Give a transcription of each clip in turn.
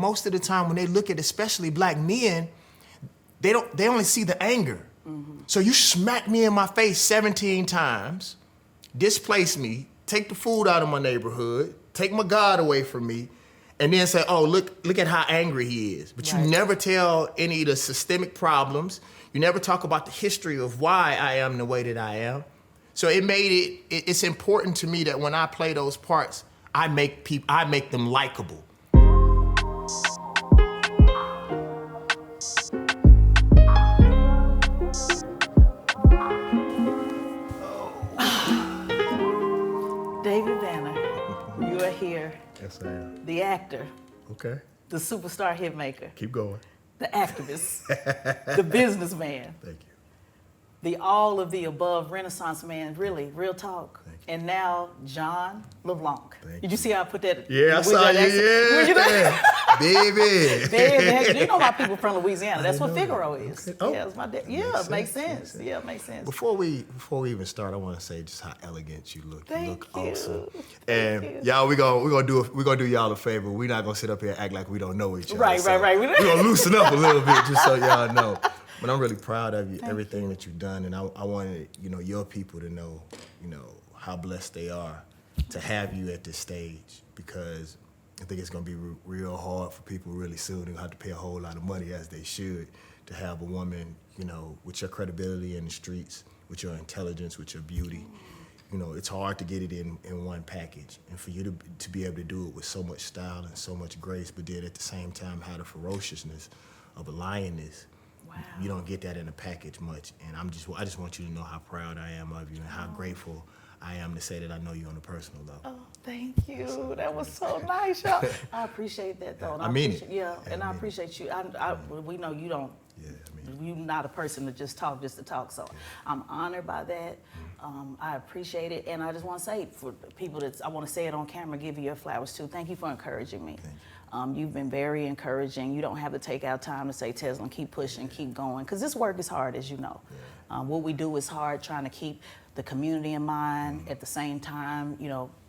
Most of the time when they look at especially black men, they only see the anger. So you smack me in my face 17 times, displace me, take the food out of my neighborhood, take my God away from me, and then say, oh, look at how angry he is. But you never tell any of the systemic problems. You never talk about the history of why I am the way that I am. So it's important to me that when I play those parts, I make them likable. David Banner, you are here. Yes, I am. The actor. Okay. The superstar hit maker. Keep going. The activist. The businessman. Thank you. The all of the above Renaissance man, really, real talk. Thank you. And now, John LeBlanc. Thank Did you see how I put that? Yeah, I saw you, yeah. Baby. Baby. You know my people from Louisiana. That's what Figaro is. Okay. Oh, yeah, it's my dad. Yeah, it makes sense. Yeah, it makes sense. Before we even start, I want to say just how elegant you look. Thank you look you. awesome. Thank And you. y'all, we're gonna do y'all a favor. We're not gonna sit up here and act like we don't know each other. Right. We're gonna loosen up a little bit just so y'all know. But I'm really proud of you, everything that you've done, and I wanted your people to know, how blessed they are to have you at this stage, because I think it's gonna be real hard for people really soon. They'll have to pay a whole lot of money, as they should, to have a woman, with your credibility in the streets, with your intelligence, with your beauty. It's hard to get it in one package, and for you to be able to do it with so much style and so much grace, but then at the same time have the ferociousness of a lioness. Wow. You don't get that in a package much, and I just want you to know how proud I am of you and how grateful I am to say that I know you on a personal level. Oh, thank you. That was so nice, y'all. I appreciate that, though. And I mean it. Yeah, and I appreciate you. We know you don't. Yeah, You're not a person to just talk to talk. So I'm honored by that. I appreciate it, and I just want to say for people I want to say it on camera, give you your flowers too. Thank you for encouraging me. You've been very encouraging. You don't have to take out time to say, Tezlyn, keep pushing, keep going, because this work is hard, as you know. What we do is hard, trying to keep the community in mind at the same time,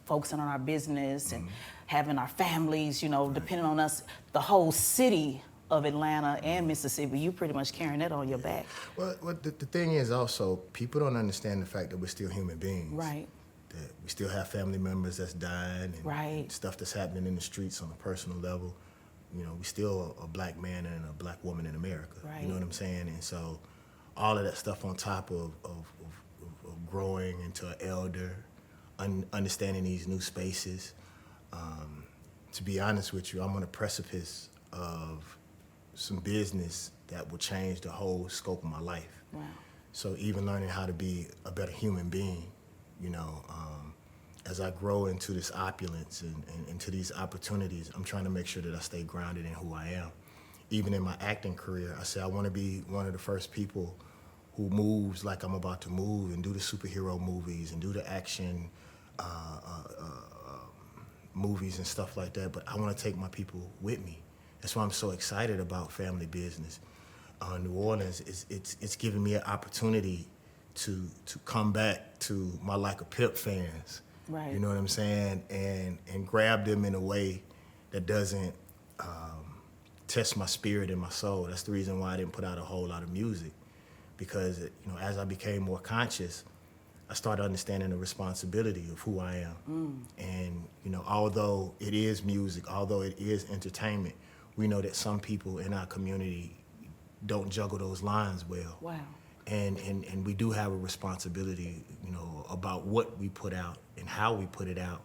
focusing on our business and having our families, depending on us, the whole city of Atlanta and Mississippi, you pretty much carrying that on your back. Well, the thing is also, people don't understand the fact that we're still human beings. Right. That we still have family members that's dying and stuff that's happening in the streets on a personal level. We still a black man and a black woman in America. Right. You know what I'm saying? And so all of that stuff on top of growing into an elder, understanding these new spaces. To be honest with you, I'm on the precipice of some business that will change the whole scope of my life. Wow. So even learning how to be a better human being, as I grow into this opulence and into these opportunities, I'm trying to make sure that I stay grounded in who I am. Even in my acting career, I say I want to be one of the first people who moves like I'm about to move and do the superhero movies and do the action movies and stuff like that, but I want to take my people with me. That's why I'm so excited about family business. New Orleans, it's giving me an opportunity to come back to my Like a Pimp fans. Right. You know what I'm saying? And grab them in a way that doesn't test my spirit and my soul. That's the reason why I didn't put out a whole lot of music, because as I became more conscious, I started understanding the responsibility of who I am. And although it is music, although it is entertainment, we know that some people in our community don't juggle those lines well. Wow. And we do have a responsibility, about what we put out and how we put it out.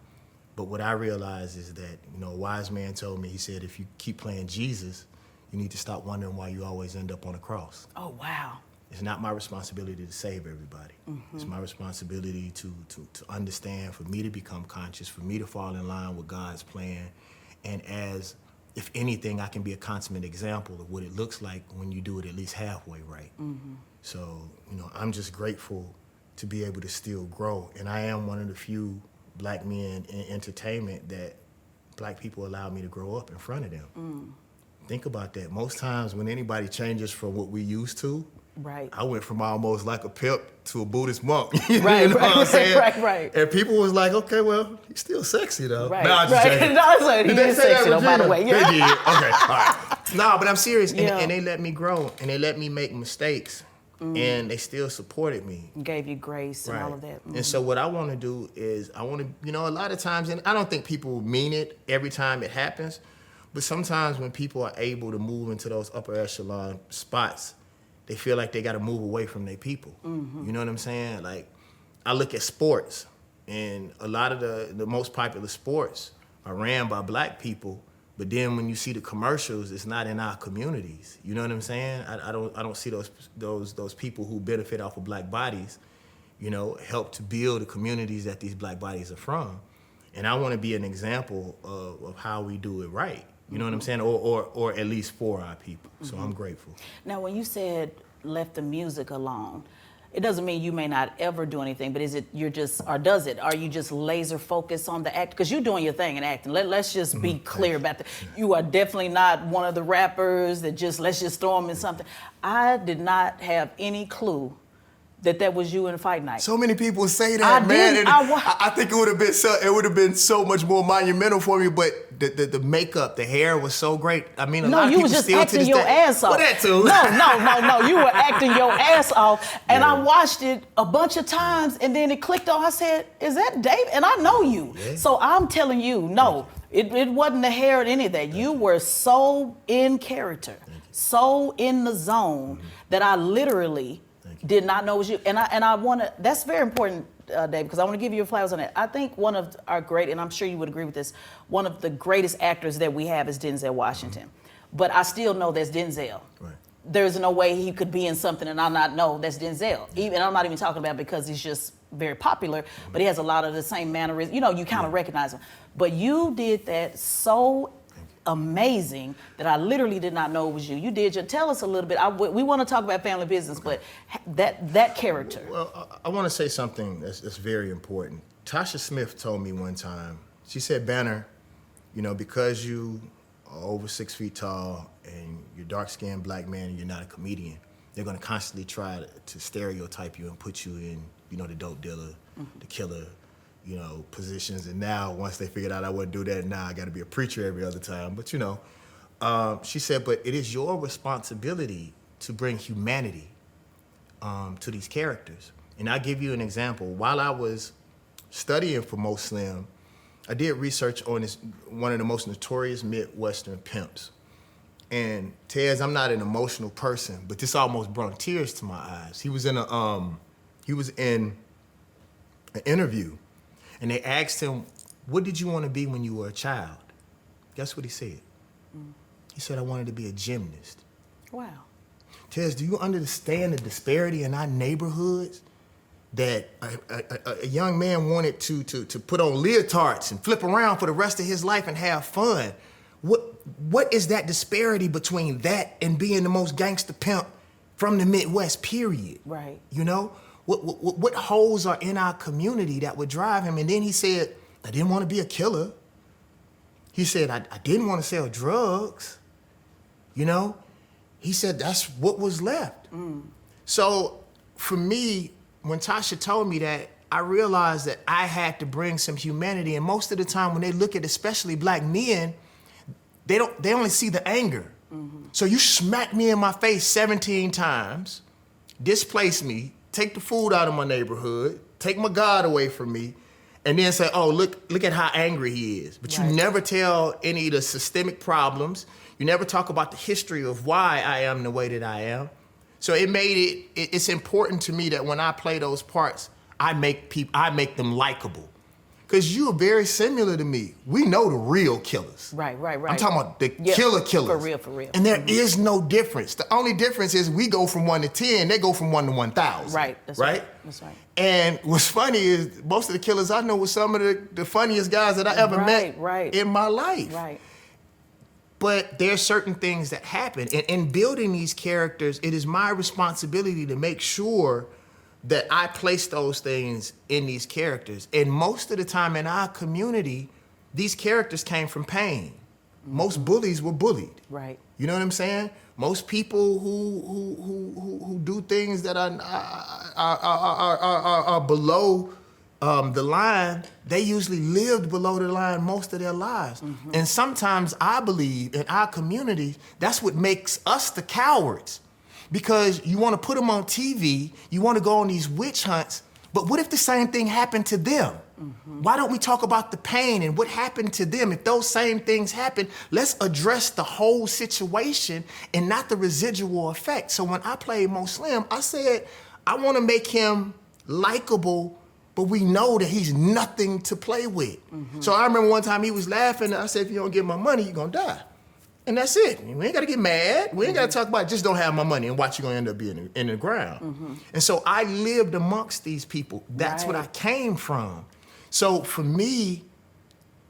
But what I realize is that, a wise man told me, he said, if you keep playing Jesus, you need to stop wondering why you always end up on a cross. Oh, wow. It's not my responsibility to save everybody. It's my responsibility to understand, for me to become conscious, for me to fall in line with God's plan. And if anything, I can be a consummate example of what it looks like when you do it at least halfway right. So, I'm just grateful to be able to still grow. And I am one of the few black men in entertainment that black people allow me to grow up in front of them. Think about that. Most times when anybody changes from what we used to, Right. I went from almost like a pimp to a Buddhist monk. You Right, know what I'm saying? right. And people was like, okay, well, he's still sexy though. Right, Nah, I'm just right. joking. No, I said, Did he they is say that, sexy though, by the Regina? way. Yeah. They did. Okay, all right. No, but I'm serious. Yeah. And they let me grow and they let me make mistakes. And they still supported me. Gave you grace and all of that. And so what I want to do is I want to, a lot of times, and I don't think people mean it every time it happens, but sometimes when people are able to move into those upper echelon spots, they feel like they got to move away from their people. You know what I'm saying? Like, I look at sports, and a lot of the most popular sports are ran by black people. But then when you see the commercials, it's not in our communities. You know what I'm saying? I don't see those people who benefit off of black bodies, help to build the communities that these black bodies are from. And I want to be an example of how we do it right. You know what I'm saying? Or at least for our people. So I'm grateful. Now, when you said left the music alone, it doesn't mean you may not ever do anything, but is it are you just laser focused on the act? Because you're doing your thing in acting. Let's just be clear about that. You are definitely not one of the rappers that let's just throw them in something. I did not have any clue that was you in Fight Night. So many people say that, man. I think it would have been so much more monumental for me, but the makeup, the hair was so great. I mean, a lot of people still to this day. No, you was just acting your ass off. Well, that too. No. You were acting your ass off. And I watched it a bunch of times, and then it clicked on. I said, is that Dave? And I know you. Yeah. So I'm telling you, no, it wasn't the hair or any of that. You were so in character, so in the zone that I literally did not know it was you. And I want to, that's very important, Dave, because I want to give you your flowers on that. I think one of our great, and I'm sure you would agree with this, one of the greatest actors that we have is Denzel Washington. But I still know that's Denzel. Right. There's no way he could be in something and I not know that's Denzel. And I'm not even talking about because he's just very popular, but he has a lot of the same mannerisms. You kind of recognize him. But you did that so amazing that I literally did not know it was you. You did tell us a little bit. We want to talk about family business, but that character. Well, I want to say something that's very important. Tasha Smith told me one time, she said, Banner, because you are over 6 feet tall and you're dark-skinned black man and you're not a comedian, they're going to constantly try to stereotype you and put you in, the dope dealer, the killer, positions. And now, once they figured out I wouldn't do that, now I got to be a preacher every other time. But, she said, but it is your responsibility to bring humanity to these characters. And I'll give you an example. While I was studying for Mo Slim, I did research on one of the most notorious Midwestern pimps. And Tez, I'm not an emotional person, but this almost brought tears to my eyes. He was in an interview. And they asked him, what did you want to be when you were a child? Guess what he said? He said, I wanted to be a gymnast. Wow. Tez, do you understand the disparity in our neighborhoods? That a young man wanted to put on leotards and flip around for the rest of his life and have fun. What is that disparity between that and being the most gangster pimp from the Midwest, period? Right. What holes are in our community that would drive him? And then he said, I didn't want to be a killer. He said, I didn't want to sell drugs. He said, that's what was left. So for me, when Tasha told me that, I realized that I had to bring some humanity. And most of the time when they look at especially black men, they only see the anger. So you smack me in my face 17 times, displace me, take the food out of my neighborhood, take my God away from me, and then say, oh, look at how angry he is. But you never tell any of the systemic problems. You never talk about the history of why I am the way that I am. So it's important to me that when I play those parts, I make them likable. Because you are very similar to me. We know the real killers. Right. I'm talking about the killers. For real. And there is no difference. The only difference is we go from 1 to 10, they go from 1 to 1,000. Right, that's right. That's right. And what's funny is most of the killers I know were some of the funniest guys that I ever met in my life. Right. But there's certain things that happen. And in building these characters, it is my responsibility to make sure that I place those things in these characters. And most of the time in our community, these characters came from pain. Most bullies were bullied. Right. You know what I'm saying? Most people who do things that are below the line, they usually lived below the line most of their lives. And sometimes I believe in our community, that's what makes us the cowards. Because you want to put them on TV, you want to go on these witch hunts, but what if the same thing happened to them? Why don't we talk about the pain and what happened to them? If those same things happen, let's address the whole situation and not the residual effect. So when I played Mo Slim, I said, I want to make him likable, but we know that he's nothing to play with. So I remember one time he was laughing, and I said, if you don't get my money, you're going to die. And that's it. We ain't got to get mad. We ain't got to talk about just don't have my money and watch you going to end up being in the ground. And so I lived amongst these people. That's what I came from. So for me,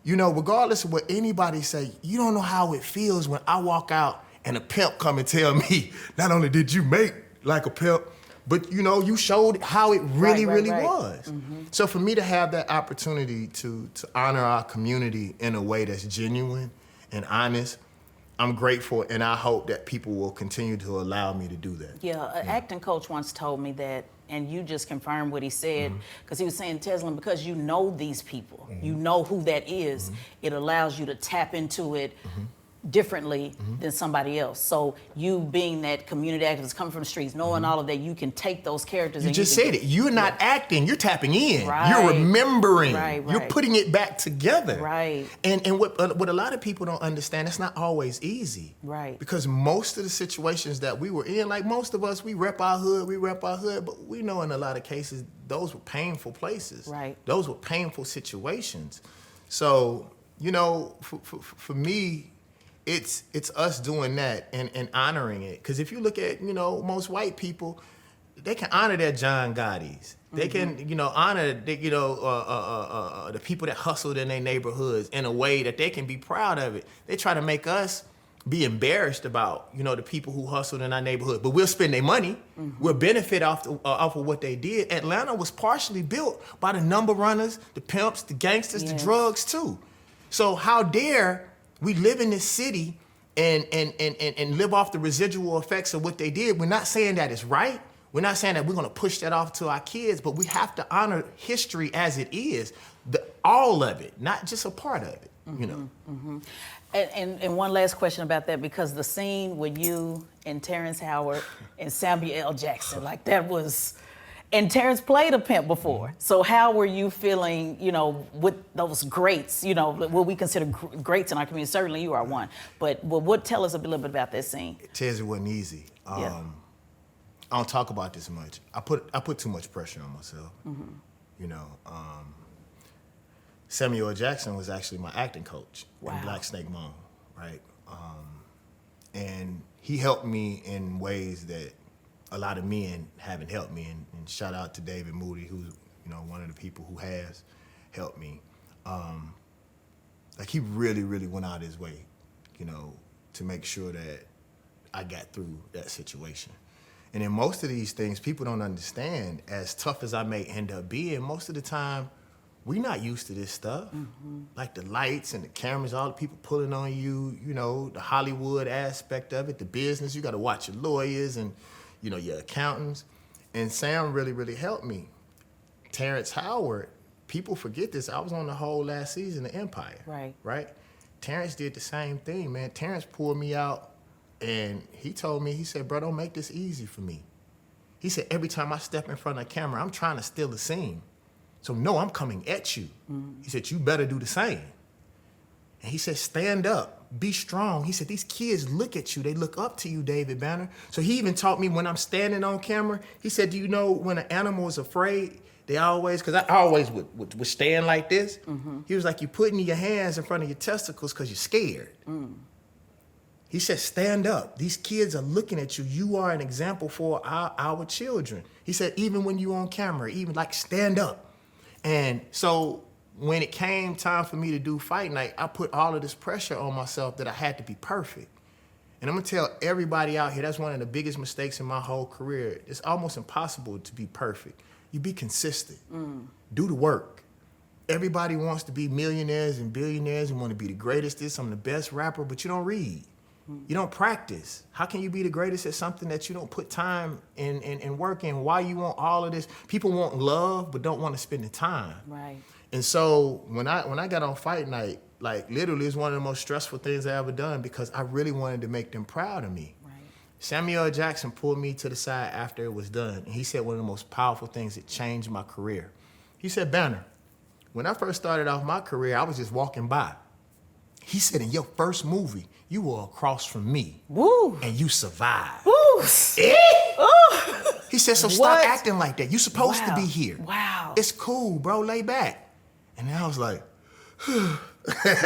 you know, regardless of what anybody say, you don't know how it feels when I walk out and a pimp come and tell me, not only did you make like a pimp, but you know, you showed how it really was. So for me to have that opportunity to honor our community in a way that's genuine and honest, I'm grateful, and I hope that people will continue to allow me to do that. Yeah, an acting coach once told me that, and you just confirmed what he said, because he was saying, Tezlyn, because you know these people, you know who that is, it allows you to tap into it differently than somebody else. So you being that community activist coming from the streets, knowing all of that, you can take those characters. You and just you can, said it. You're not acting. You're tapping in. Right. You're remembering. Right. You're putting it back together. Right. And what a lot of people don't understand, it's not always easy. Right. Because most of the situations that we were in, like most of us, we rep our hood, but we know in a lot of cases those were painful places. Right. Those were painful situations. So, you know, for me, it's us doing that and honoring it. Because if you look at, you know, most white people, they can honor their John Gottis. They can, you know, honor, the people that hustled in their neighborhoods in a way that they can be proud of it. They try to make us be embarrassed about, you know, the people who hustled in our neighborhood. But we'll spend their money. We'll benefit off of what they did. Atlanta was partially built by the number runners, the pimps, the gangsters, the drugs too. So how dare we live in this city and live off the residual effects of what they did? We're not saying that it's right. We're not saying that we're going to push that off to our kids, but we have to honor history as it is, all of it, not just a part of it, you know. And one last question about that, because the scene with you and Terrence Howard and Samuel L. Jackson, like that was... And Terrence played a pimp before. So how were you feeling, you know, with those greats, you know, what we consider greats in our community? Certainly you are one. But tell us a little bit about that scene. Tez, it wasn't easy. I don't talk about this much. I put too much pressure on myself. You know, Samuel L. Jackson was actually my acting coach in Black Snake Moan, right? And he helped me in ways that a lot of men haven't helped me, and shout out to David Moody, who's, you know, one of the people who has helped me. Like he really, really went out his way, you know, to make sure that I got through that situation. And in most of these things, people don't understand, as tough as I may end up being, most of the time, we're not used to this stuff. Like the lights and the cameras, all the people pulling on you, you know, the Hollywood aspect of it, the business, you gotta watch your lawyers and, you know, your accountants. And Sam really, really helped me. Terrence Howard, people forget this, I was on the whole last season of Empire. Right? Terrence did the same thing, man. Terrence pulled me out and he told me, he said, bro, don't make this easy for me. He said, every time I step in front of the camera, I'm trying to steal the scene. So no, I'm coming at you. He said, you better do the same. And he said, stand up. Be strong. He said, these kids look at you. They look up to you, David Banner. So he even taught me when I'm standing on camera, he said, do you know when an animal is afraid, they always, because I always would stand like this. He was like, you're putting your hands in front of your testicles because you're scared. He said, stand up. These kids are looking at you. You are an example for our children. He said, even when you're on camera, even like stand up. And so when it came time for me to do fight night, I put all of this pressure on myself that I had to be perfect. And I'm gonna tell everybody out here, that's one of the biggest mistakes in my whole career. It's almost impossible to be perfect. You be consistent, do the work. everybody wants to be millionaires and billionaires and want to be the greatest, I'm the best rapper, but you don't read. You don't practice. How can you be the greatest at something that you don't put time and work in? Why you want all of this? People want love, but don't want to spend the time. Right. And so when I got on fight night, like literally it's one of the most stressful things I ever done because I really wanted to make them proud of me. Right. Samuel L. Jackson pulled me to the side after it was done, and he said one of the most powerful things that changed my career. He said, Banner, when I first started off my career, I was just walking by. He said, in your first movie, you were across from me. Woo. And you survived. Woo. He said, so stop acting like that. You're supposed to be here. Wow. It's cool, bro, lay back. And then I was like,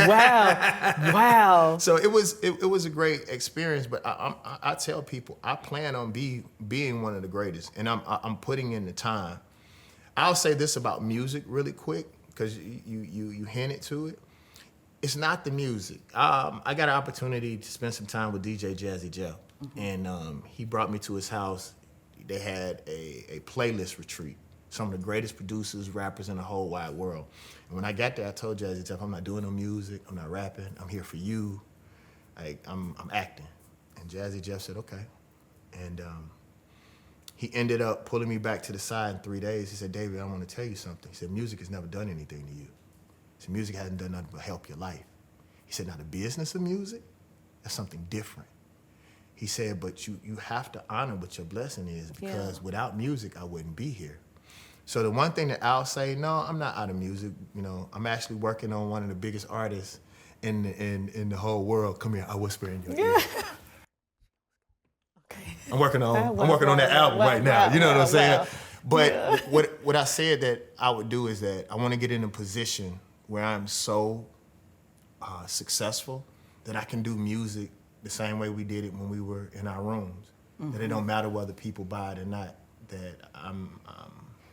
Wow. So it was a great experience, but I tell people, I plan on being one of the greatest, and I'm putting in the time. I'll say this about music really quick, because you hinted to it. It's not the music. I got an opportunity to spend some time with DJ Jazzy Jeff, and he brought me to his house. They had a playlist retreat. Some of the greatest producers, rappers in the whole wide world. And when I got there, I told Jazzy Jeff, I'm not doing no music, I'm not rapping, I'm here for you. Like, I'm acting. And Jazzy Jeff said, okay. And he ended up pulling me back to the side in 3 days. He said, David, I want to tell you something. He said, music has never done anything to you. He said, music hasn't done nothing but help your life. He said, now the business of music, that's something different. He said, but you have to honor what your blessing is, because without music, I wouldn't be here. So the one thing that I'll say, no, I'm not out of music. You know, I'm actually working on one of the biggest artists in the whole world. Come here, I whisper in your ear. Okay. I'm working on that album right now. You know what I'm saying? But what I said that I would do is that I want to get in a position where I'm so successful that I can do music the same way we did it when we were in our rooms. That it don't matter whether people buy it or not. That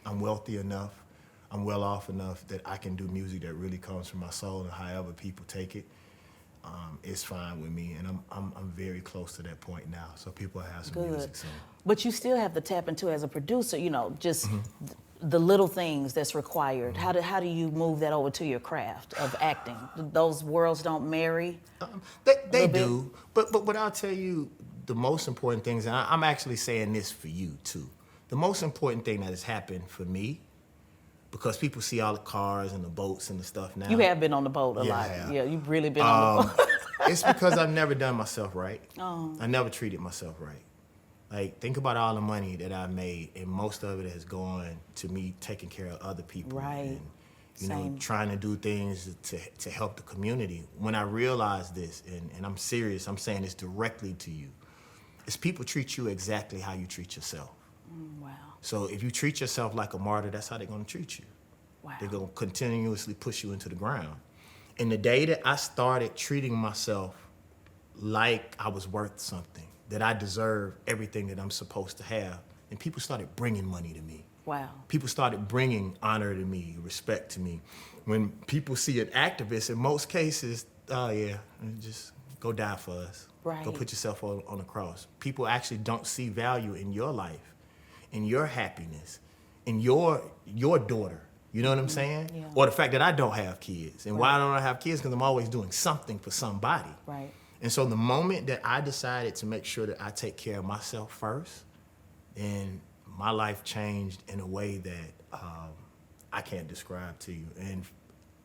I'm wealthy enough, I'm well off enough that I can do music that really comes from my soul, and however people take it, it's fine with me. And I'm very close to that point now. So people have some music. So. But you still have to tap into, as a producer, you know, just the little things that's required. How do you move that over to your craft of acting? Those worlds don't marry? They do. But what I'll tell you, the most important things, and I'm actually saying this for you too. The most important thing that has happened for me, because people see all the cars and the boats and the stuff now. You have been on the boat a lot. Yeah, you've really been on the boat. It's because I've never done myself right. I never treated myself right. Like, think about all the money that I made, and most of it has gone to me taking care of other people. Right. And, you know, trying to do things to help the community. When I realized this, and I'm serious, I'm saying this directly to you, is people treat you exactly how you treat yourself. Wow. So if you treat yourself like a martyr, that's how they're gonna treat you. Wow. They're gonna continuously push you into the ground. And the day that I started treating myself like I was worth something, that I deserve everything that I'm supposed to have, and people started bringing money to me. Wow. People started bringing honor to me, respect to me. When people see an activist, in most cases, oh yeah, just go die for us. Right. Go put yourself on the cross. People actually don't see value in your life, in your happiness, in your daughter. You know what I'm saying? Yeah. Or the fact that I don't have kids. And why don't I have kids? Because I'm always doing something for somebody. Right. And so the moment that I decided to make sure that I take care of myself first, then my life changed in a way that I can't describe to you. And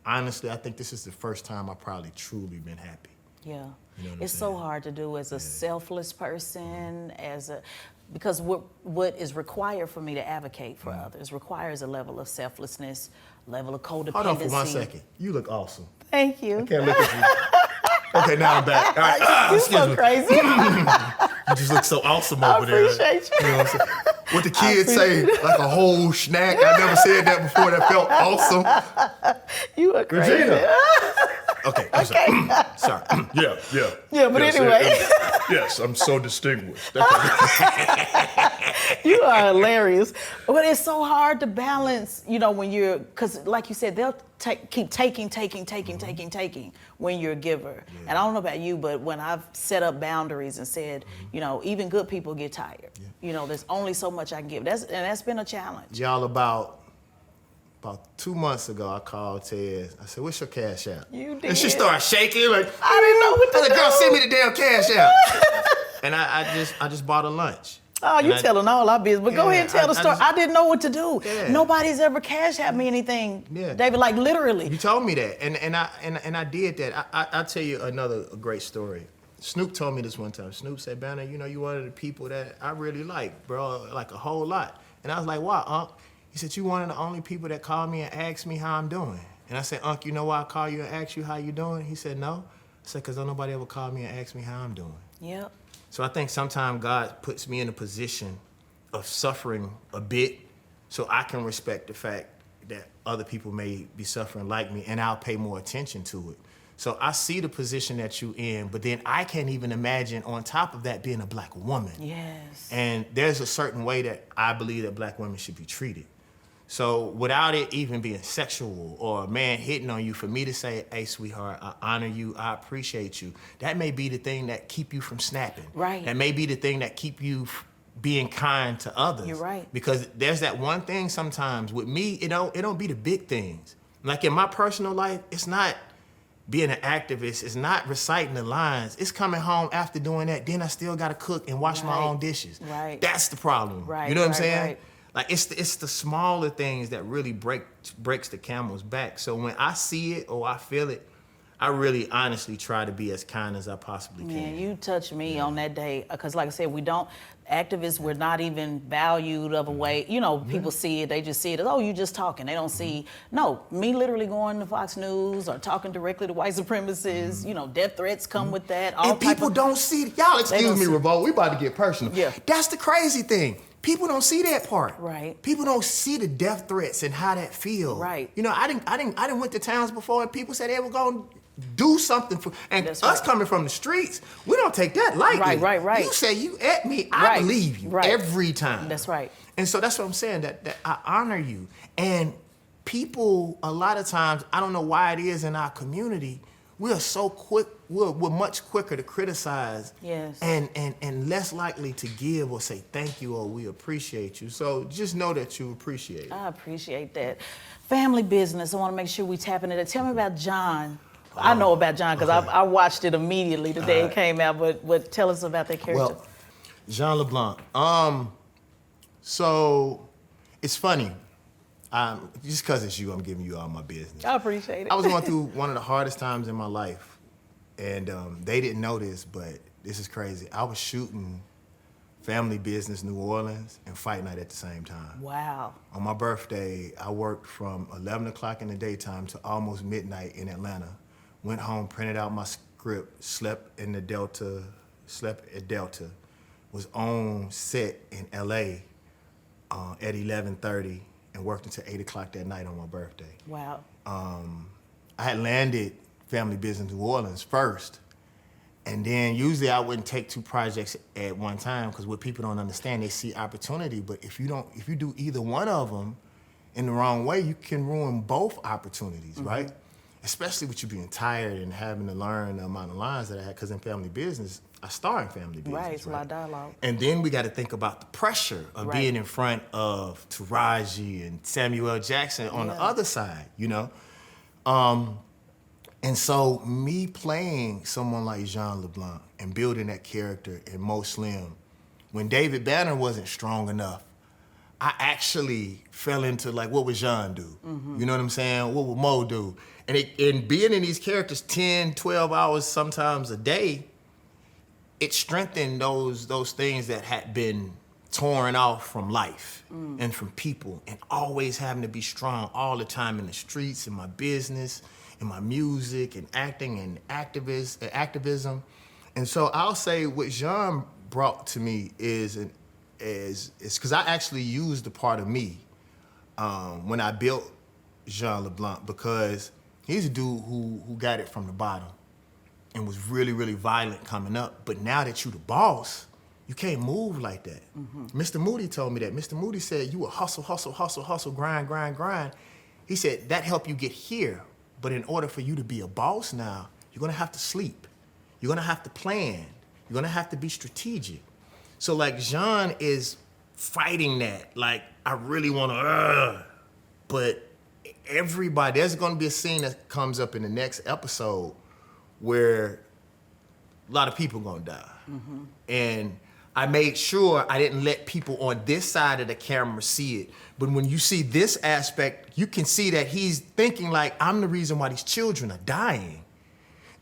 honestly, I think this is the first time I've probably truly been happy. Yeah. You know It's so hard to do as a selfless person, because what is required for me to advocate for others requires a level of selflessness, level of codependency. Hold on for 1 second. You look awesome. Thank you. I can't look at you. Okay, now I'm back. All right. You're so crazy. You just look so awesome over there. I appreciate you. You know what I'm saying? What the kids say, like a whole snack. I never said that before. That felt awesome. You are crazy. Regina. Okay, I'm sorry. Yeah. Yeah, but yes, anyway. Yes, I'm so distinguished. You are hilarious. But it's so hard to balance, you know, when you're, because like you said, they'll keep taking when you're a giver. Yeah. And I don't know about you, but when I've set up boundaries and said, you know, even good people get tired. Yeah. You know, there's only so much I can give. That's been a challenge. Y'all about about 2 months ago, I called Tez. I said, "What's your cash app?" You did. And she started shaking like, I didn't know what to I was like, "Girl, do. send me the damn cash app." And I just bought her lunch. Oh, you telling all our business, but go Yeah, ahead and tell the story. I didn't know what to do. Yeah. Nobody's ever cash at me anything, Yeah. David, like literally. You told me that, and I did that. I'll tell you another great story. Snoop told me this one time. Snoop said, "Banner, you know, you one of the people that I really like, bro, like a whole lot." And I was like, "Why, Unc?" He said, "You one of the only people that call me and ask me how I'm doing." And I said, "Unc, you know why I call you and ask you how you doing?" He said, "No." I said, "Because don't nobody ever call me and ask me how I'm doing." Yep. So I think sometimes God puts me in a position of suffering a bit so I can respect the fact that other people may be suffering like me, and I'll pay more attention to it. So I see the position that you in, but then I can't even imagine on top of that being a black woman. Yes. And there's a certain way that I believe that black women should be treated. So without it even being sexual or a man hitting on you, for me to say, "Hey, sweetheart, I honor you, I appreciate you," that may be the thing that keep you from snapping. Right. That may be the thing that keep you being kind to others. You're right. Because there's that one thing sometimes with me, it don't be the big things. Like in my personal life, it's not being an activist, it's not reciting the lines. It's coming home after doing that, then I still gotta cook and wash my Right. own dishes. Right. That's the problem. Right, You know what I'm right, saying? right. Like it's the smaller things that really breaks the camel's back. So when I see it or I feel it, I really honestly try to be as kind as I possibly can. Man, you touched me on that day, because like I said, activists, we're not even valued of a way, people see it, they just see it as, oh, you just talking. They don't see, no, me literally going to Fox News or talking directly to white supremacists, death threats come with that. All And people don't see it. Y'all excuse don't me, see- Revolt, we about to get personal. Yeah. That's the crazy thing. People don't see that part. Right. People don't see the death threats and how that feels. Right. I didn't went to towns before and people said they were gonna do something for, and That's us right. coming from the streets, we don't take that lightly. Right. You say you at me, I Right. believe you Right. every time. That's right. And so that's what I'm saying, that I honor you. And people, a lot of times, I don't know why it is in our community, we are so quick, we're much quicker to criticize. Yes. And less likely to give or say thank you or we appreciate you. So just know that you appreciate it. I appreciate that. Family business, I want to make sure we tap into that. Tell me about John. I know about John because I watched it immediately the day it came out, but tell us about that character. Well, Jean LeBlanc. So it's funny. Just because it's you, I'm giving you all my business. I appreciate it. I was going through one of the hardest times in my life, and they didn't know this, but this is crazy. I was shooting Family Business New Orleans and Fight Night at the same time. Wow. On my birthday, I worked from 11 o'clock in the daytime to almost midnight in Atlanta. Went home, printed out my script, slept at Delta, was on set in LA at 11:30 and worked until 8 o'clock that night on my birthday. Wow. I had landed Family Business New Orleans first, and then usually I wouldn't take two projects at one time because what people don't understand, they see opportunity, but if you do either one of them in the wrong way, you can ruin both opportunities, right? Especially with you being tired and having to learn the amount of lines that I had, because in Family Business, I star in Family Business. Right, it's a lot of dialogue. And then we got to think about the pressure of Right. being in front of Taraji and Samuel L. Jackson on the other side, And so me playing someone like Jean LeBlanc and building that character in Mo Slim, when David Banner wasn't strong enough, I actually fell into like, what would Jean do? You know what I'm saying? What would Mo do? And being in these characters 10, 12 hours, sometimes a day, it strengthened those things that had been torn off from life and from people, and always having to be strong all the time in the streets, in my business, in my music, and acting, and activism. And so I'll say what Jean brought to me is because I actually used the part of me when I built Jean LeBlanc, because he's a dude who got it from the bottom and was really, really violent coming up. But now that you the boss, you can't move like that. Mr. Moody told me that. Mr. Moody said, you will hustle, grind. He said, that helped you get here. But in order for you to be a boss now, you're gonna have to sleep. You're gonna have to plan. You're gonna have to be strategic. So like Jean is fighting that. Like, I really wanna, but everybody, there's going to be a scene that comes up in the next episode where a lot of people going to die. And I made sure I didn't let people on this side of the camera see it. But when you see this aspect, you can see that he's thinking like, I'm the reason why these children are dying.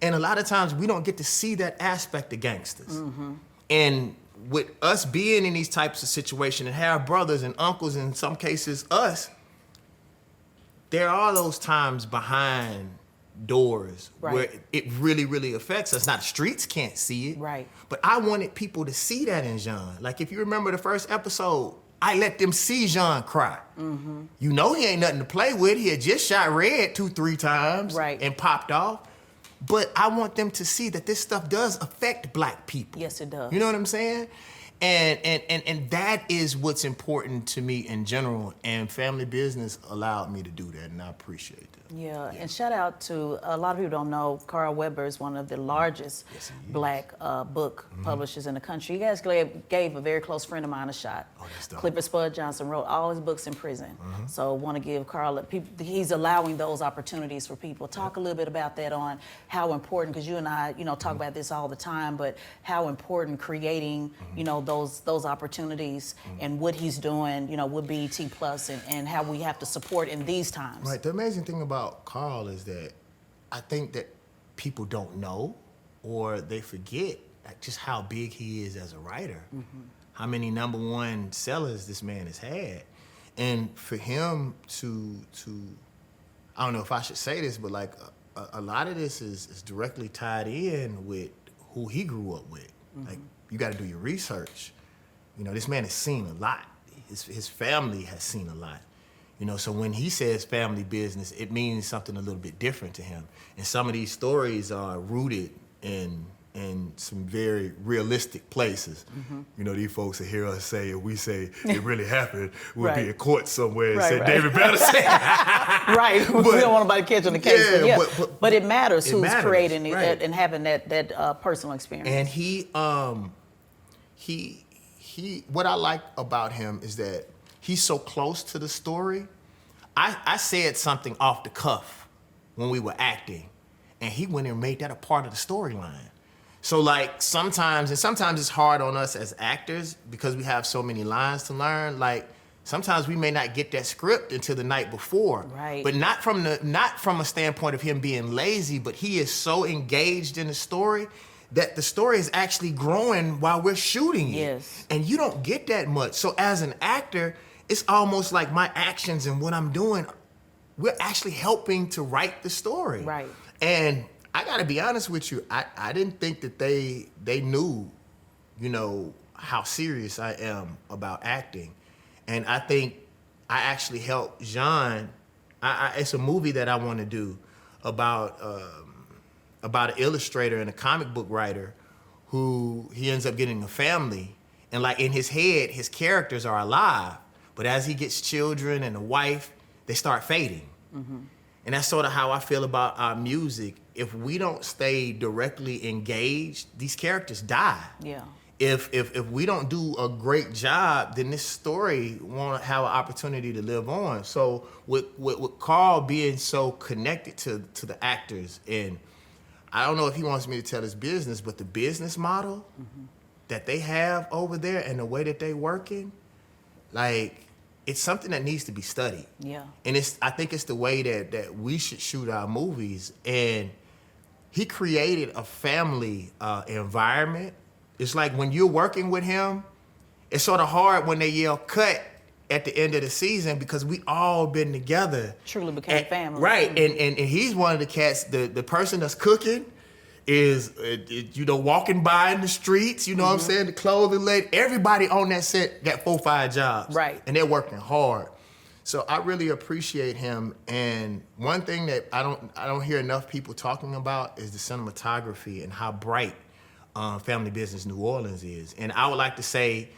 And a lot of times we don't get to see that aspect of gangsters. And with us being in these types of situations and have brothers and uncles, and in some cases us, there are those times behind doors where it really, really affects us. Now, the streets can't see it. Right. But I wanted people to see that in Jean. Like, if you remember the first episode, I let them see Jean cry. You know he ain't nothing to play with. He had just shot Red 2-3 times and popped off. But I want them to see that this stuff does affect black people. Yes, it does. You know what I'm saying? And that is what's important to me in general. And family business allowed me to do that, and I appreciate that. Yeah, and shout out to, a lot of people don't know, Carl Weber is one of the largest black book publishers in the country. You guys gave a very close friend of mine a shot. Oh, that's dope. Clifford Spud Johnson wrote all his books in prison. So want to give Carl, he's allowing those opportunities for people. Talk a little bit about that, on how important, because you and I, talk about this all the time, but how important creating, those opportunities and what he's doing, with BET Plus, and how we have to support in these times. Right, the amazing thing about Carl is that I think that people don't know, or they forget just how big he is as a writer. How many #1 sellers this man has had. And for him to I don't know if I should say this, but like a lot of this is directly tied in with who he grew up with. Like, you got to do your research. This man has seen a lot. His family has seen a lot. So when he says family business, it means something a little bit different to him. And some of these stories are rooted in some very realistic places. These folks that hear us say, if we say it really happened, we'll be in court somewhere and say David Banner said. We don't want nobody catching the case. But it matters who's creating it and having that personal experience. And he, what I like about him is that he's so close to the story. I said something off the cuff when we were acting, and he went and made that a part of the storyline. So like sometimes it's hard on us as actors because we have so many lines to learn. Like sometimes we may not get that script until the night before. Right. But not from a standpoint of him being lazy, but he is so engaged in the story that the story is actually growing while we're shooting it. Yes. And you don't get that much. So as an actor, it's almost like my actions and what I'm doing, we're actually helping to write the story. Right. And I gotta be honest with you, I didn't think that they knew, how serious I am about acting. And I think I actually helped Jean. It's a movie that I want to do about an illustrator and a comic book writer who he ends up getting a family. And like in his head, his characters are alive. But as he gets children and a wife, they start fading. And that's sort of how I feel about our music. If we don't stay directly engaged, these characters die. Yeah. If we don't do a great job, then this story won't have an opportunity to live on. So with Carl being so connected to the actors, and I don't know if he wants me to tell his business, but the business model that they have over there and the way that they working, like, it's something that needs to be studied. Yeah. And I think it's the way that we should shoot our movies. And he created a family environment. It's like when you're working with him, it's sort of hard when they yell cut at the end of the season because we all been together. Truly became family. Right, and he's one of the cats, the person that's cooking is, walking by in the streets, what I'm saying, the clothing lady, everybody on that set got 4-5 jobs. Right. And they're working hard. So I really appreciate him. And one thing that I don't hear enough people talking about is the cinematography and how bright Family Business New Orleans is. And I would like to say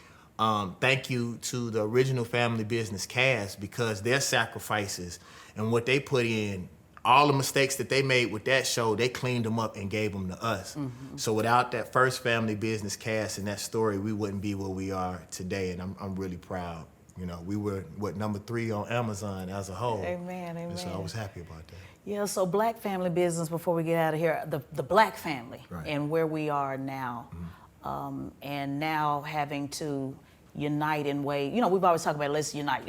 thank you to the original Family Business cast, because their sacrifices and what they put in, all the mistakes that they made with that show, they cleaned them up and gave them to us. So without that first Family Business cast and that story, we wouldn't be where we are today. And I'm really proud You know, we were, number 3 on Amazon as a whole. Amen, And so I amen. was happy about that. Yeah, so Black family business, before we get out of here, the Black family Right. and where we are now, and now having to unite in way, we've always talked about let's unite,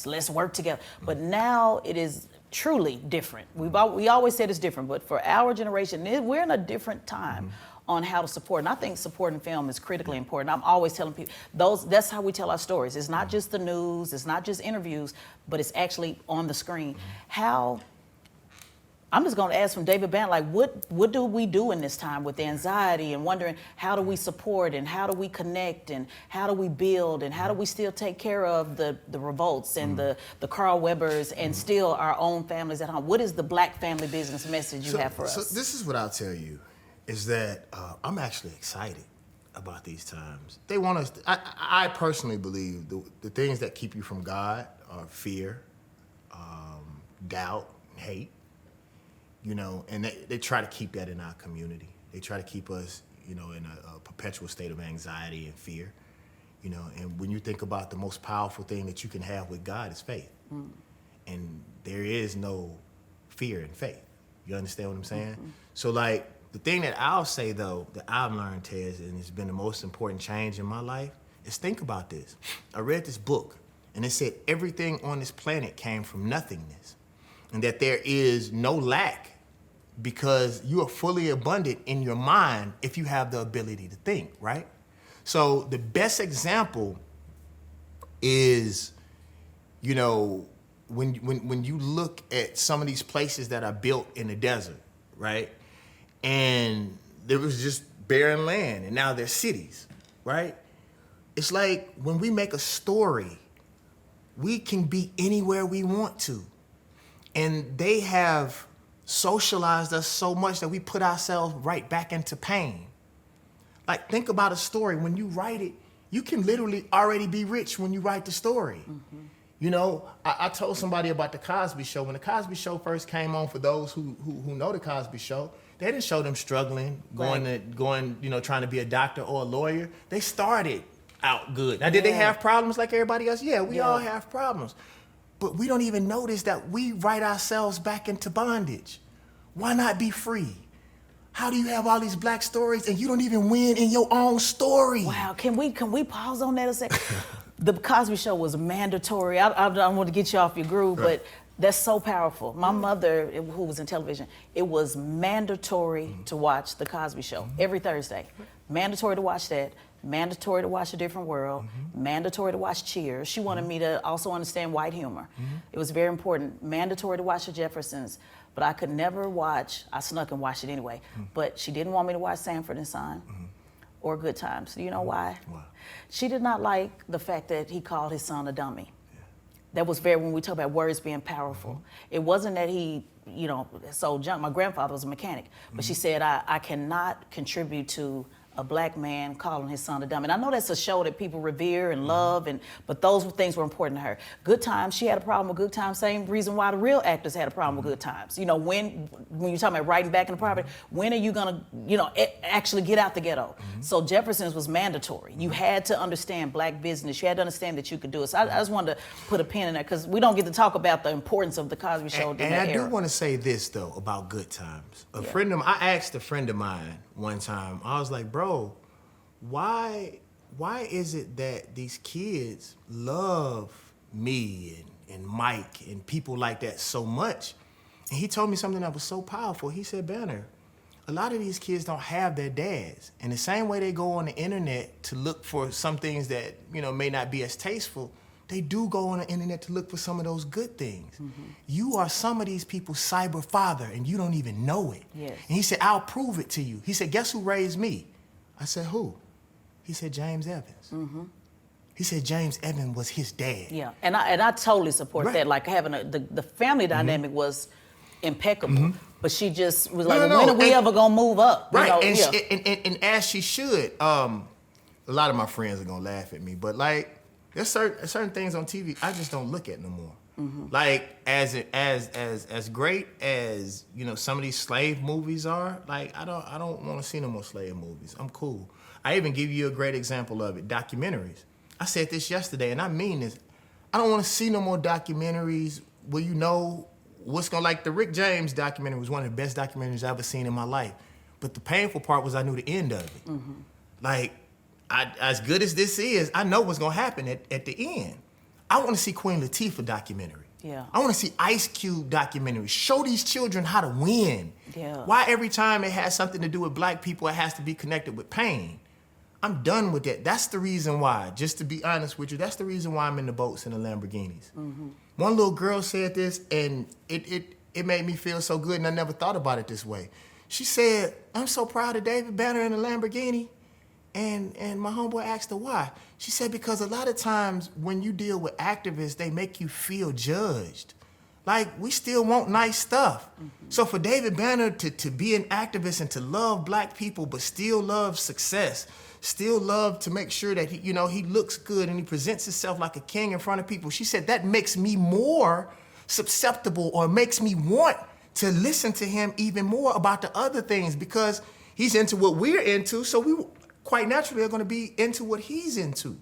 let's work together, but now it is truly different. We always said it's different, but for our generation, we're in a different time on how to support. And I think supporting film is critically important. I'm always telling people, that's how we tell our stories. It's not just the news, it's not just interviews, but it's actually on the screen. I'm just going to ask from David Banner, like, what do we do in this time with the anxiety and wondering how do we support and how do we connect and how do we build and how do we still take care of the revolts and the Carl Webbers and still our own families at home? What is the Black family business message you have for us? So this is what I'll tell you, is that I'm actually excited about these times. They want us, I personally believe the things that keep you from God are fear, doubt, hate. And they try to keep that in our community. They try to keep us, in a perpetual state of anxiety and fear. And when you think about the most powerful thing that you can have with God is faith. And there is no fear in faith. You understand what I'm saying? So like, the thing that I'll say though, that I've learned, Tez, and it's been the most important change in my life, is think about this. I read this book and it said everything on this planet came from nothingness, and that there is no lack because you are fully abundant in your mind if you have the ability to think, right? So the best example is, when you look at some of these places that are built in the desert, right? And there was just barren land, and now they're cities, right? It's like when we make a story, we can be anywhere we want to. And they have socialized us so much that we put ourselves right back into pain. Like, think about a story. When you write it, you can literally already be rich when you write the story. I told somebody about the Cosby Show. When the Cosby Show first came on, for those who know the Cosby Show, they didn't show them struggling, trying to be a doctor or a lawyer. They started out good. Now, did they have problems like everybody else? Yeah, we all have problems. But we don't even notice that we write ourselves back into bondage. Why not be free? How do you have all these Black stories and you don't even win in your own story? Wow, can we pause on that a second? The Cosby Show was mandatory. I don't want to get you off your groove, but that's so powerful. My mother, who was in television, it was mandatory to watch the Cosby Show every Thursday. Mandatory to watch that. Mandatory to watch A Different World, mandatory to watch Cheers. She wanted me to also understand white humor. It was very important. Mandatory to watch The Jeffersons, but I could never watch, I snuck and watched it anyway, but she didn't want me to watch Sanford and Son or Good Times. Do you know why? Why? She did not like the fact that he called his son a dummy. That was when we talk about words being powerful. It wasn't that he, sold junk. My grandfather was a mechanic, but she said, I cannot contribute to a Black man calling his son a dummy. And I know that's a show that people revere and love, but those things were important to her. Good Times, she had a problem with Good Times, same reason why the real actors had a problem with Good Times. When you're talking about writing back in the property, when are you gonna, actually get out the ghetto? So Jefferson's was mandatory. You had to understand Black business. You had to understand that you could do it. So I just wanted to put a pin in there because we don't get to talk about the importance of the Cosby Show during that era. And I do want to say this though about Good Times. I asked a friend of mine one time, I was like, bro, why is it that these kids love me and Mike and people like that so much? And he told me something that was so powerful. He said, Banner, a lot of these kids don't have their dads. And the same way they go on the internet to look for some things that, may not be as tasteful, they do go on the internet to look for some of those good things. You are some of these people's cyber father and you don't even know it. Yes. And he said, I'll prove it to you. He said, guess who raised me? I said, who? He said, James Evans. He said James Evans was his dad. Yeah, and I totally support that. Like having the family dynamic was impeccable, but she just was like, when are we ever gonna move up? Right, and as she should. A lot of my friends are gonna laugh at me, but like, there's certain things on TV I just don't look at no more. Like as great as some of these slave movies are, like I don't want to see no more slave movies. I'm cool. I even give you a great example of it. Documentaries. I said this yesterday, and I mean this. I don't want to see no more documentaries where you know what's going, like the Rick James documentary was one of the best documentaries I've ever seen in my life. But the painful part was I knew the end of it. Mm-hmm. Like, as good as this is, I know what's going to happen at the end. I want to see Queen Latifah documentary. Yeah. I want to see Ice Cube documentary. Show these children how to win. Yeah. Why every time it has something to do with black people, it has to be connected with pain? I'm done with that. That's the reason why, just to be honest with you, that's the reason why I'm in the boats and the Lamborghinis. Mm-hmm. One little girl said this, and it made me feel so good, and I never thought about it this way. She said, I'm so proud of David Banner in a Lamborghini. And my homeboy asked her why. She said, because a lot of times when you deal with activists, they make you feel judged. Like, we still want nice stuff. Mm-hmm. So for David Banner to be an activist and to love black people, but still love success, still love to make sure that he looks good and he presents himself like a king in front of people, she said that makes me more susceptible, or makes me want to listen to him even more about the other things, because he's into what we're into, so we quite naturally are going to be into what he's into.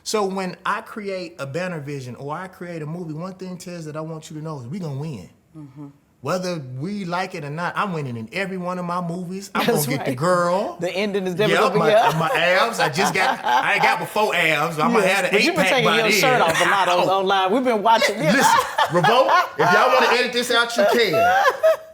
So when I create a banner vision or I create a movie, one thing, Tez, that I want you to know is we're going to win. Mm-hmm. Whether we like it or not, I'm winning in every one of my movies. I'm going to get the girl. The ending is definitely my abs. I ain't got but 4 abs. I'm going to have an 8-pack by then. You've been taking your shirt off a lot online. We've been watching. Listen, Revolt, if y'all want to edit this out, you can.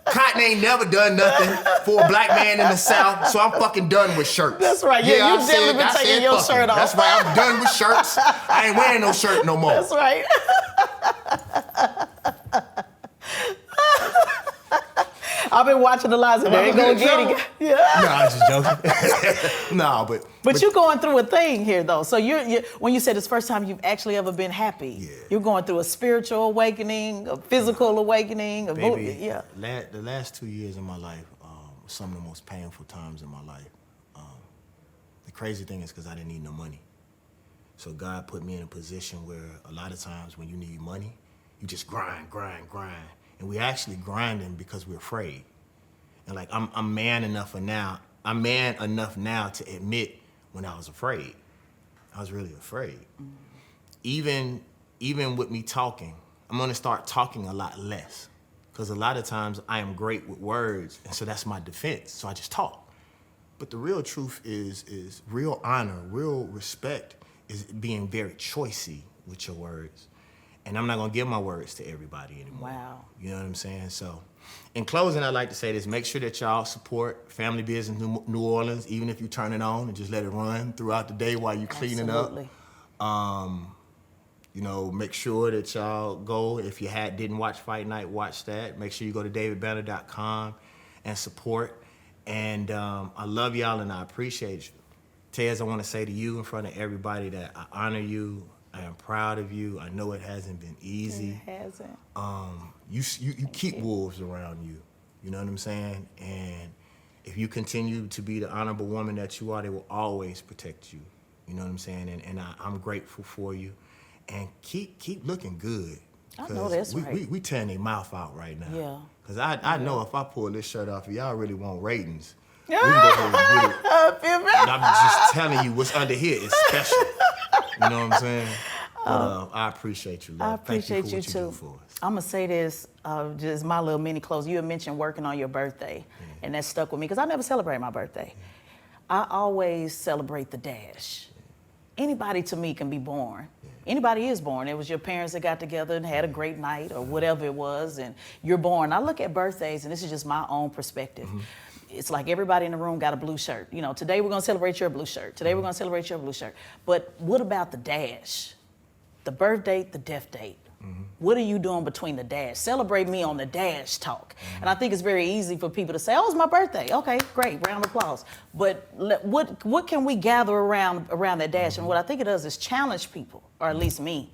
Cotton ain't never done nothing for a black man in the South, so I'm fucking done with shirts. That's right. Yeah, you definitely been taking your shirt off. That's right. I'm done with shirts. I ain't wearing no shirt no more. That's right. I've been watching the lives, and they ain't gonna get it. Yeah. No, I'm just joking. No, but you're going through a thing here, though. So you're when you said it's the first time you've actually ever been happy, you're going through a spiritual awakening, a physical awakening. Baby, the last 2 years of my life were some of the most painful times in my life. The crazy thing is because I didn't need no money. So God put me in a position where a lot of times when you need money, you just grind. And we're actually grinding because we're afraid. And like, I'm man enough now to admit when I was afraid. I was really afraid. Mm-hmm. Even with me talking, I'm gonna start talking a lot less. Because a lot of times I am great with words, and so that's my defense, so I just talk. But the real truth is real honor, real respect is being very choicey with your words. And I'm not gonna give my words to everybody anymore. Wow. You know what I'm saying? So, in closing, I'd like to say this: make sure that y'all support Family Business New Orleans, even if you turn it on and just let it run throughout the day while you're cleaning Absolutely. up. Make sure that y'all go. If you didn't watch Fight Night, watch that. Make sure you go to davidbanner.com and support. And I love y'all and I appreciate you. Tez, I want to say to you in front of everybody that I honor you. I am proud of you. I know it hasn't been easy. It hasn't. You keep wolves around you. You know what I'm saying? And if you continue to be the honorable woman that you are, they will always protect you. You know what I'm saying? And I'm grateful for you. And keep looking good. I know that's right. We tearing their mouth out right now. Yeah. Because I know if I pull this shirt off, y'all really want ratings. We can go ahead and get it. And I'm just telling you, what's under here is special. You know what I'm saying? But I appreciate you, love. I appreciate Thank you for what you do for us. I'm going to say this, just my little mini close. You had mentioned working on your birthday, and that stuck with me because I never celebrate my birthday. I always celebrate the dash. Anybody to me can be born. Anybody is born. It was your parents that got together and had a great night or whatever it was, and you're born. I look at birthdays, and this is just my own perspective. Mm-hmm. It's like everybody in the room got a blue shirt. Today we're going to celebrate your blue shirt. Today we're going to celebrate your blue shirt. But what about the dash? The birth date, the death date. Mm-hmm. What are you doing between the dash? Celebrate me on the dash talk. Mm-hmm. And I think it's very easy for people to say, oh, it's my birthday. Okay, great, round of applause. But what can we gather around that dash? Mm-hmm. And what I think it does is challenge people, or at least me,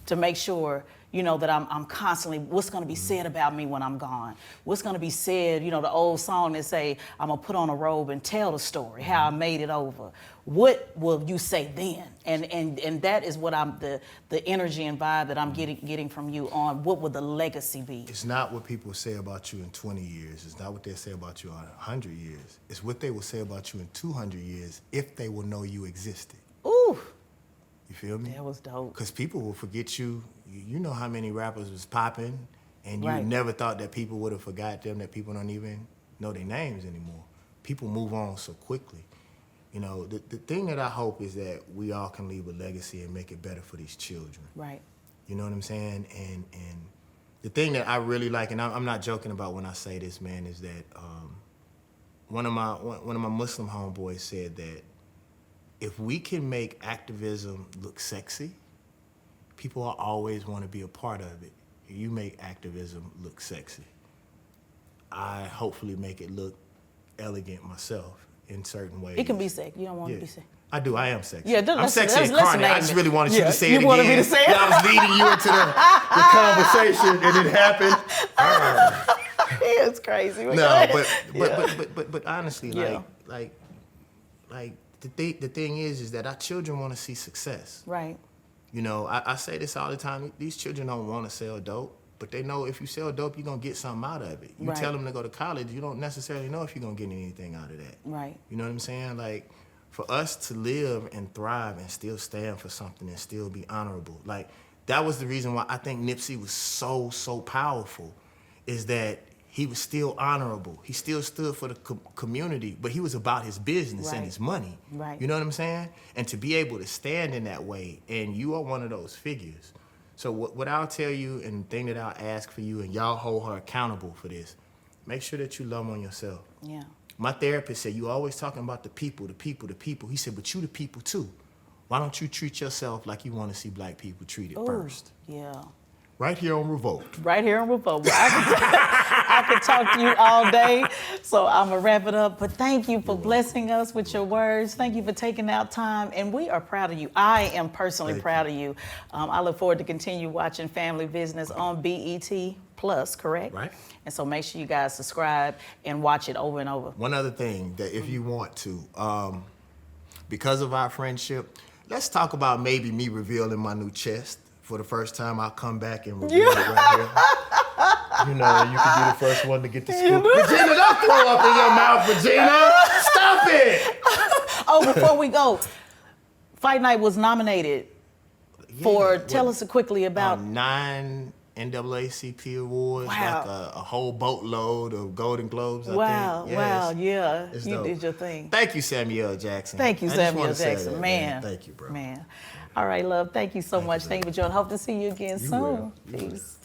to make sure that I'm constantly, what's gonna be said about me when I'm gone? What's gonna be said, the old song that say, I'm gonna put on a robe and tell the story, how I made it over. What will you say then? And that is what the energy and vibe that I'm getting from you on, what would the legacy be? It's not what people say about you in 20 years. It's not what they say about you in 100 years. It's what they will say about you in 200 years if they will know you existed. Ooh. You feel me? That was dope. Because people will forget you. You know how many rappers was popping, and you Right. never thought that people would have forgot them, that people don't even know their names anymore. People move on so quickly. You know, the thing that I hope is that we all can leave a legacy and make it better for these children. Right. You know what I'm saying? And the thing that I really like, and I'm not joking about when I say this, man, is that one of my Muslim homeboys said that if we can make activism look sexy, people will always want to be a part of it. You make activism look sexy. I hopefully make it look elegant myself in certain ways. It can be sexy. You don't want Yeah. to be sexy. I do. I am sexy. Yeah, I'm sexy let's incarnate. I name just it. really wanted you Yeah, to say you it again. wanted me to say it? Yeah, I was leading you into the conversation, and it happened. It's crazy. No, but honestly, Yeah. like the thing is that our children want to see success. Right. You know, I say this all the time. These children don't want to sell dope, but they know if you sell dope, you're gonna get something out of it. You Right. tell them to go to college, you don't necessarily know if you're gonna get anything out of that. Right. You know what I'm saying? Like, for us to live and thrive and still stand for something and still be honorable, like, that was the reason why I think Nipsey was so powerful, is that he was still honorable. He still stood for the community, but he was about his business Right. and his money. Right. You know what I'm saying? And to be able to stand in that way, and you are one of those figures. So what I'll tell you, and the thing that I'll ask for you, and y'all hold her accountable for this, make sure that you love on yourself. Yeah. My therapist said, you always talking about the people. He said, but you the people too. Why don't you treat yourself like you want to see black people treated Ooh, first? Yeah. Right here on Revolt. Right here in Revolt. I could talk to you all day, so I'm going to wrap it up. But thank you for blessing us with your words. Thank you for taking out time, and we are proud of you. I am personally proud of you. I look forward to continue watching Family Business on BET Plus, correct? Right. And so make sure you guys subscribe and watch it over and over. One other thing that if you want to, because of our friendship, let's talk about maybe me revealing my new chest. For the first time, I'll come back and reveal it right here. You know, you can be the first one to get the scoop. Regina, don't throw up in your mouth, Regina. Stop it. Oh, before we go, Fight Night was nominated for, tell us quickly about. 9 NAACP awards, Wow. like a whole boatload of Golden Globes, I Wow, think. wow, Yes. yeah. It's You dope. did your thing. Thank you, Samuel L. Jackson. Thank you, I just Samuel wanna say Jackson. that, Man. Thank you, bro. Man. All right, love. Thank you so much. Thank you for joining. Hope to see you again soon. will. Peace.